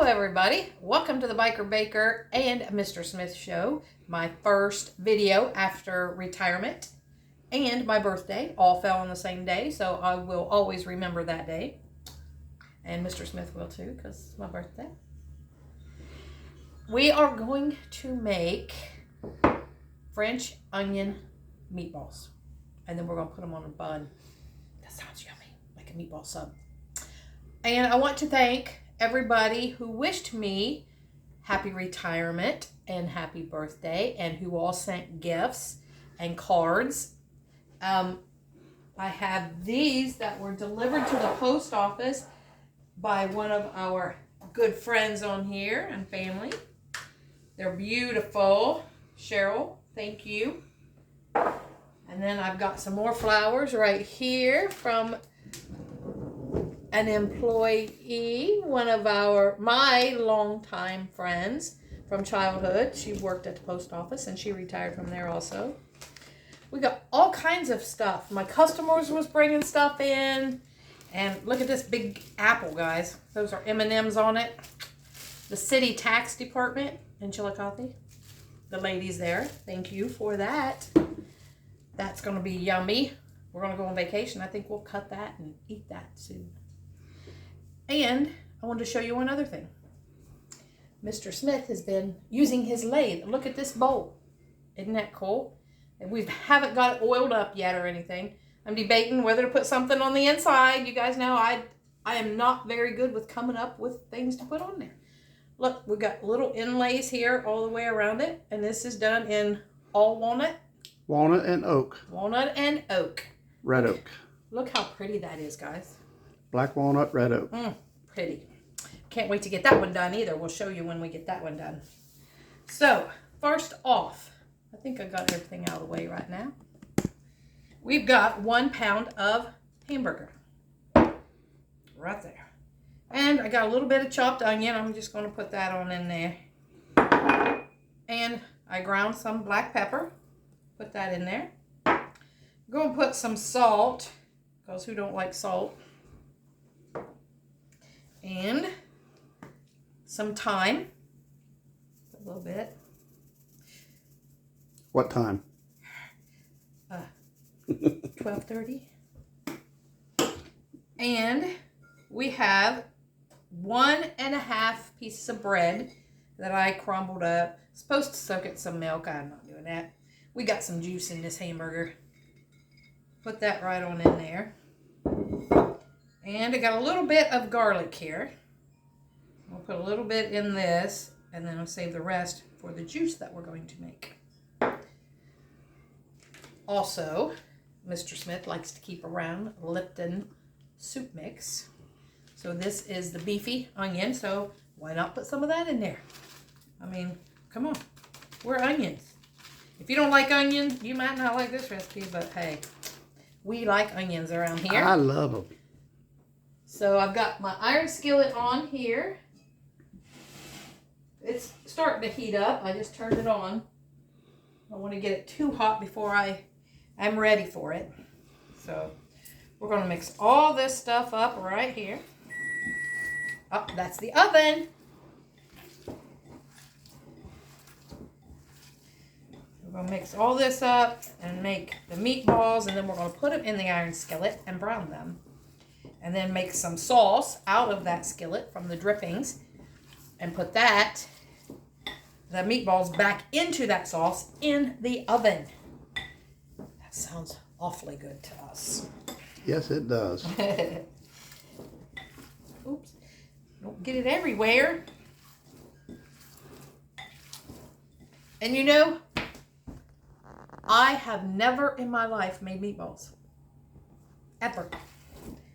everybody. Welcome to the Biker Baker and Mr. Smith Show. My first video after retirement and my birthday all fell on the same day, so I will always remember that day. And Mr. Smith will too, because it's my birthday. We are going to make French onion meatballs. And then we're going to put them on a bun. That sounds yummy, like a meatball sub. And I want to thank everybody who wished me happy retirement and happy birthday, and who all sent gifts and cards. I have these that were delivered to the post office by one of our good friends on here and family. They're beautiful. Cheryl, thank you. And then I've got some more flowers right here from an employee, one of my longtime friends from childhood. She worked at the post office and she retired from there also. We got all kinds of stuff. My customers was bringing stuff in. And look at this big apple, guys. Those are M&Ms on it. The city tax department in Chillicothe. The ladies there, thank you for that. That's going to be yummy. We're going to go on vacation. I think we'll cut that and eat that soon. And I wanted to show you one other thing. Mr. Smith has been using his lathe. Look at this bowl. Isn't that cool? And we haven't got it oiled up yet or anything. I'm debating whether to put something on the inside. You guys know I am not very good with coming up with things to put on there. Look, we've got little inlays here all the way around it. And this is done in all walnut. Walnut and oak. Walnut and oak. Red oak. Look how pretty that is, guys. Black walnut, red oak. Pretty. Can't wait to get that one done either. We'll show you when we get that one done. So, first off, I think I got everything out of the way right now. We've got 1 pound of hamburger. Right there. And I got a little bit of chopped onion. I'm just going to put that on in there. And I ground some black pepper. Put that in there. I'm going to put some salt, because who don't like salt? And some thyme. A little bit. What time? 12:30. And we have 1.5 pieces of bread that I crumbled up. Supposed to soak it in some milk. I'm not doing that. We got some juice in this hamburger. Put that right on in there. And I got a little bit of garlic here. We'll put a little bit in this, and then I'll save the rest for the juice that we're going to make. Also, Mr. Smith likes to keep around Lipton soup mix. So this is the beefy onion, so why not put some of that in there? I mean, come on. We're onions. If you don't like onion, you might not like this recipe, but hey, we like onions around here. I love them. So I've got my iron skillet on here. It's starting to heat up. I just turned it on. I don't want to get it too hot before I'm ready for it. So we're going to mix all this stuff up right here. Oh, that's the oven. We're going to mix all this up and make the meatballs, and then we're going to put them in the iron skillet and brown them. And then make some sauce out of that skillet from the drippings and put the meatballs back into that sauce in the oven. That sounds awfully good to us. Yes, it does. Oops. Don't get it everywhere. And you know, I have never in my life made meatballs. Ever.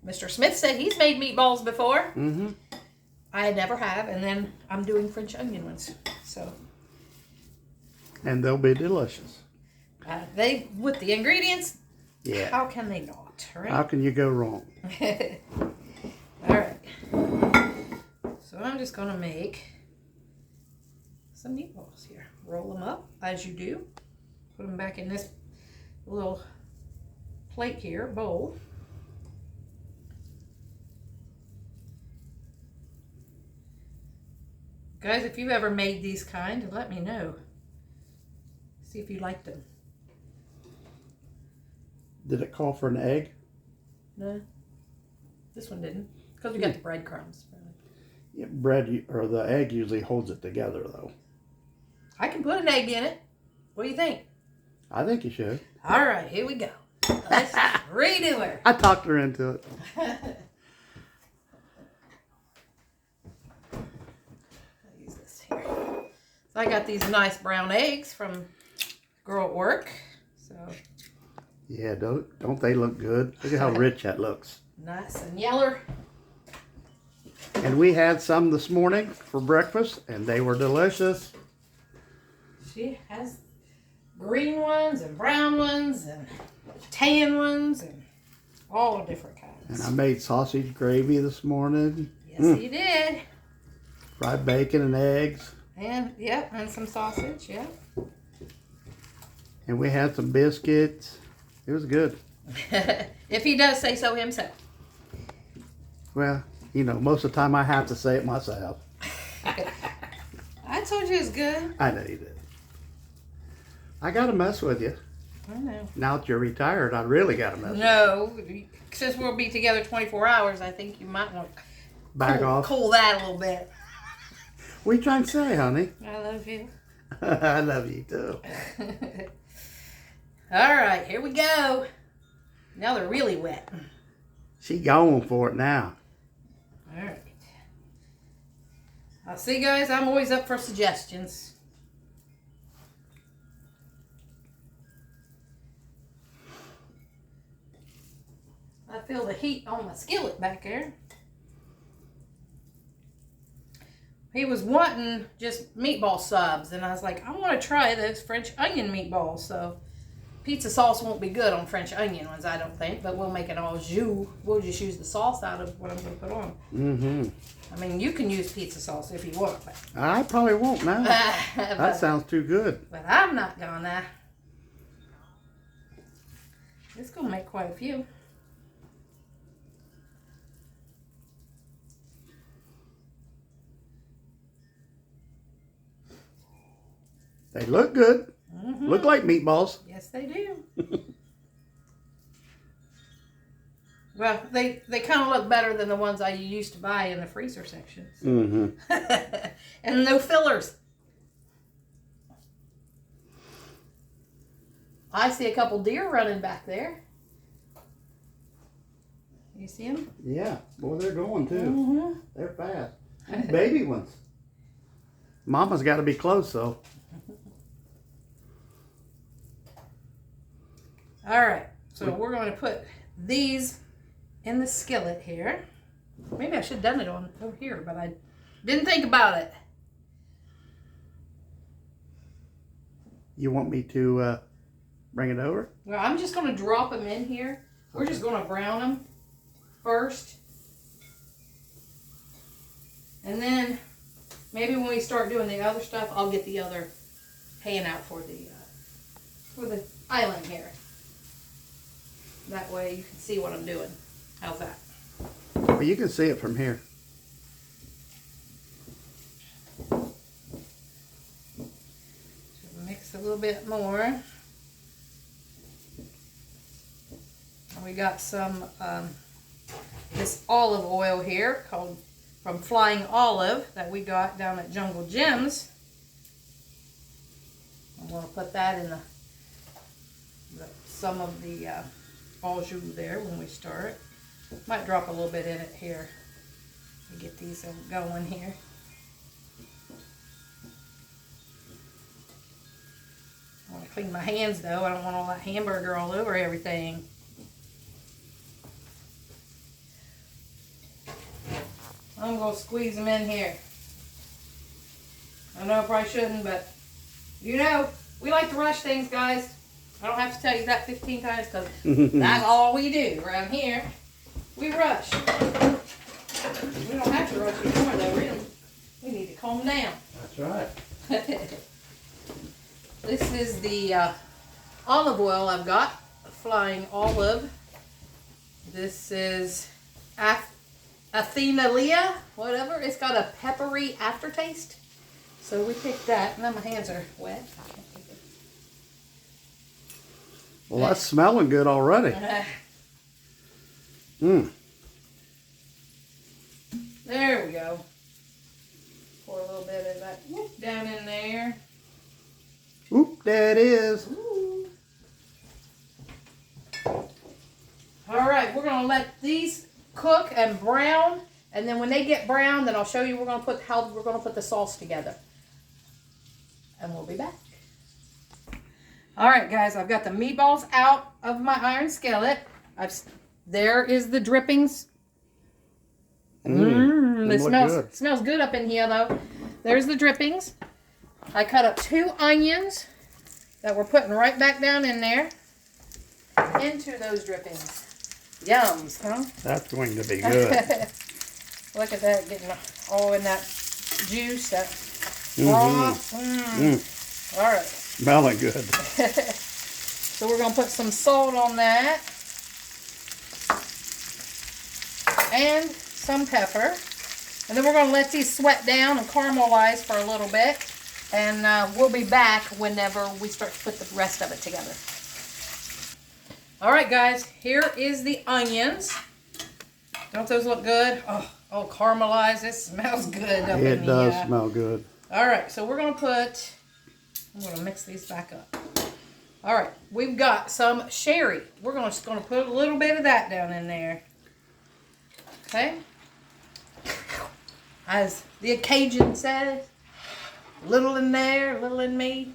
Mr. Smith said he's made meatballs before. Mm-hmm. I never have, and then I'm doing French onion ones. So. And they'll be delicious. They with the ingredients. Yeah. How can they not? Right? How can you go wrong? All right. So I'm just gonna make some meatballs here. Roll them up as you do. Put them back in this little plate here, bowl. Guys, if you've ever made these kind, let me know. See if you liked them. Did it call for an egg? No. This one didn't. Because we got the breadcrumbs. Yeah, bread or the egg usually holds it together, though. I can put an egg in it. What do you think? I think you should. All right, here we go. Let's redo her. I talked her into it. Use this here. So I got these nice brown eggs from girl at work. So Yeah, don't they look good? Look at how rich that looks. nice and yeller. And we had some this morning for breakfast, and they were delicious. She has green ones and brown ones and tan ones and all different kinds. And I made sausage gravy this morning. Yes, you did. Fried bacon and eggs. And, yep, and some sausage, yeah. And we had some biscuits. It was good. If he does say so himself. Well, you know, most of the time I have to say it myself. I told you it was good. I know you did. I got to mess with you. I know. Now that you're retired, I really got to mess with you. No, since we'll be together 24 hours, I think you might want to Back off. cool that a little bit. What are you trying to say, honey? I love you. I love you too. All right, here we go. Now they're really wet. She going for it now. All right. I'll see, guys. I'm always up for suggestions. I feel the heat on my skillet back there. He was wanting just meatball subs, and I was like, I want to try those French onion meatballs. So pizza sauce won't be good on French onion ones, I don't think, but we'll make it all jus. We'll just use the sauce out of what I'm going to put on. Mm-hmm. I mean, you can use pizza sauce if you want, but I probably won't now. That sounds too good. But I'm not gonna. It's gonna make quite a few. They look good. Mm-hmm. Look like meatballs. Yes, they do. Well, they kind of look better than the ones I used to buy in the freezer sections. Mm-hmm. And no fillers. I see a couple deer running back there. You see them? Yeah. Boy, they're going too. Mm-hmm. They're fast. These baby ones. Mama's got to be close, though. All right. So we're going to put these in the skillet here. Maybe I should have done it on over here, but I didn't think about it. You want me to bring it over? Well, I'm just going to drop them in here. We're just going to brown them first. And then maybe when we start doing the other stuff, I'll get the other pan out for the island here. That way you can see what I'm doing. How's that? Well, you can see it from here. So mix a little bit more. We got some this olive oil here called from Flying Olive that we got down at Jungle Gems. I'm going to put that in some of the au jus there when we start. Might drop a little bit in it here to get these going here. I want to clean my hands though. I don't want all that hamburger all over everything. I'm going to squeeze them in here. I know I probably shouldn't, but you know, we like to rush things, guys. I don't have to tell you that 15 times because that's all we do around here. We rush. We don't have to rush anymore though, really. We need to calm down. That's right. This is the olive oil I've got, Flying Olive. This is Athenalia, whatever. It's got a peppery aftertaste. So we picked that. Now my hands are wet. Well, that's smelling good already. There we go. Pour a little bit of that whoop down in there. Oop, there it is. Ooh. All right, we're gonna let these cook and brown, and then when they get brown, then I'll show you how we're gonna put the sauce together. And we'll be back. All right, guys, I've got the meatballs out of my iron skillet. There is the drippings. It smells good up in here, though. There's the drippings. I cut up 2 onions that we're putting right back down in there into those drippings. Yums, huh? That's going to be good. Look at that, getting all in that juice, that broth. All right. Smelling good. So we're going to put some salt on that. And some pepper. And then we're going to let these sweat down and caramelize for a little bit. And we'll be back whenever we start to put the rest of it together. All right, guys. Here is the onions. Don't those look good? Oh, caramelized. It smells good up in here. It does smell good. All right, so we're going to put... I'm going to mix these back up. All right, we've got some sherry. We're just going to put a little bit of that down in there. Okay? As the occasion says, little in there, little in me.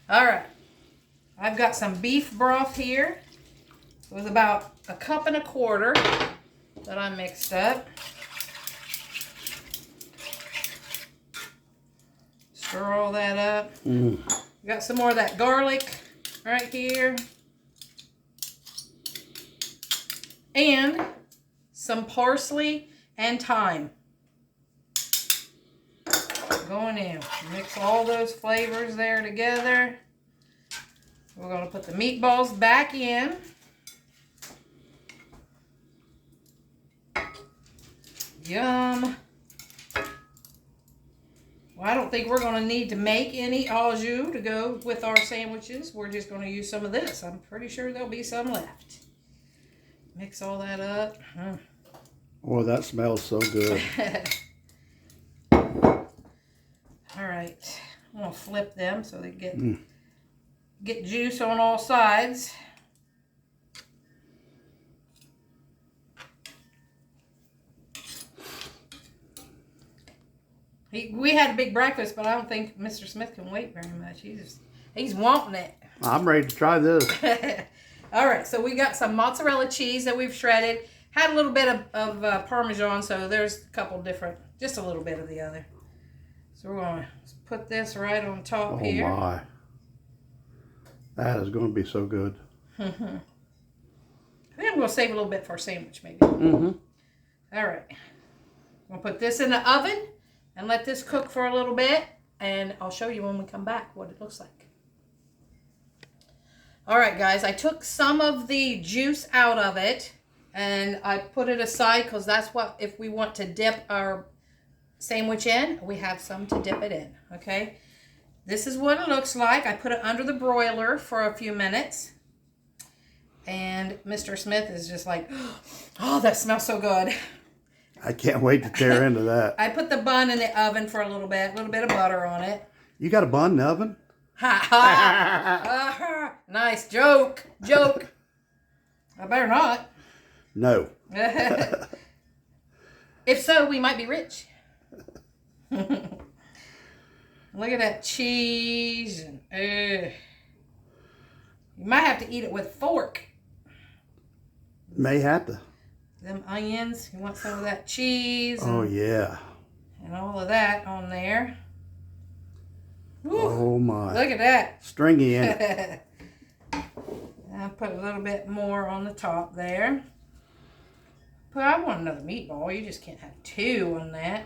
All right. I've got some beef broth here. It was about 1.25 cups that I mixed up. Stir all that up. Got some more of that garlic right here. And some parsley and thyme. Going in. Mix all those flavors there together. We're going to put the meatballs back in. Yum. Well, I don't think we're going to need to make any au jus to go with our sandwiches. We're just going to use some of this. I'm pretty sure there'll be some left. Mix all that up. Oh, that smells so good. All right. I'm going to flip them so they get juice on all sides. We had a big breakfast, but I don't think Mr. Smith can wait very much. He's wanting it. I'm ready to try this. All right, so we got some mozzarella cheese that we've shredded. Had a little bit of Parmesan, so there's a couple different, just a little bit of the other. So we're going to put this right on top here. Oh my. That is going to be so good. I think I'm going to save a little bit for a sandwich maybe. All right. I'm going to put this in the oven and let this cook for a little bit. And I'll show you when we come back what it looks like. All right, guys. I took some of the juice out of it. And I put it aside because that's what, if we want to dip our sandwich in, we have some to dip it in. Okay. This is what it looks like. I put it under the broiler for a few minutes. And Mr. Smith is just like, oh, that smells so good. I can't wait to tear into that. I put the bun in the oven for a little bit of butter on it. You got a bun in the oven? Ha ha. Nice joke. I better not. No. If so, we might be rich. Look at that cheese. You might have to eat it with a fork. May have to. Them onions. You want some of that cheese. Oh, yeah. And all of that on there. Woo. Oh, my. Look at that. Stringy in it. I'll put a little bit more on the top there. But I want another meatball. You just can't have 2 on that.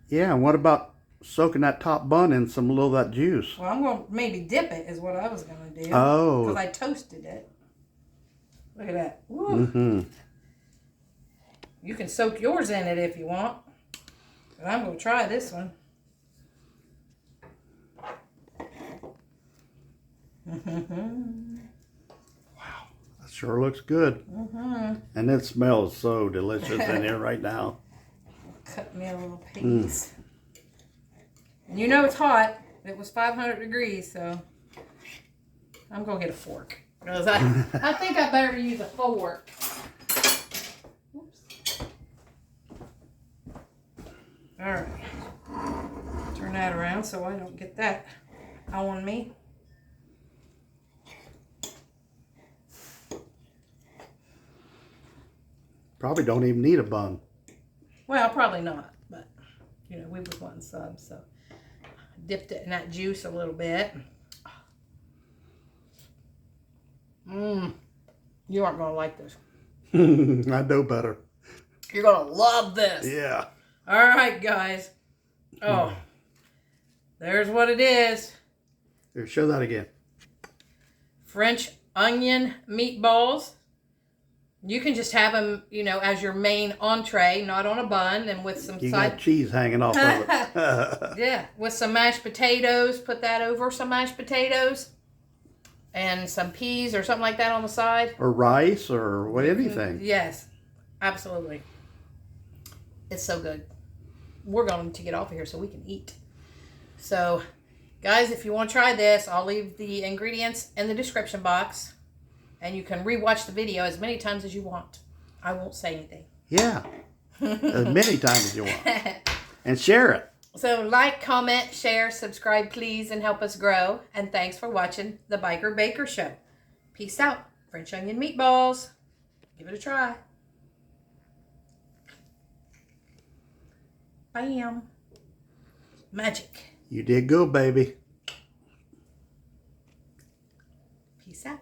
Yeah, and what about soaking that top bun in some little of that juice? Well, I'm going to maybe dip it is what I was going to do. Oh. Because I toasted it. Look at that. Woo. You can soak yours in it if you want. But I'm going to try this one. Wow, that sure looks good. And it smells so delicious in here right now. Cut me a little piece. And you know it's hot. It was 500 degrees, so I'm going to get a fork. Because I think I better use a fork. Oops. All right. Turn that around so I don't get that on me. Probably don't even need a bun. Well, probably not, but you know, we was wanting some, so dipped it in that juice a little bit. You aren't gonna like this. I know better. You're gonna love this. Yeah. All right, guys. Oh, there's what it is. Here, show that again. French onion meatballs. You can just have them, you know, as your main entree, not on a bun, and with some You got cheese hanging off of it. Yeah, with some mashed potatoes. Put that over some mashed potatoes. And some peas or something like that on the side. Or rice or anything. Yes, absolutely. It's so good. We're going to get off of here so we can eat. So, guys, if you want to try this, I'll leave the ingredients in the description box. And you can rewatch the video as many times as you want. I won't say anything. Yeah. As many times as you want. And share it. So like, comment, share, subscribe, please, and help us grow. And thanks for watching the Biker Baker Show. Peace out. French onion meatballs. Give it a try. Bam. Magic. You did good, baby. Peace out.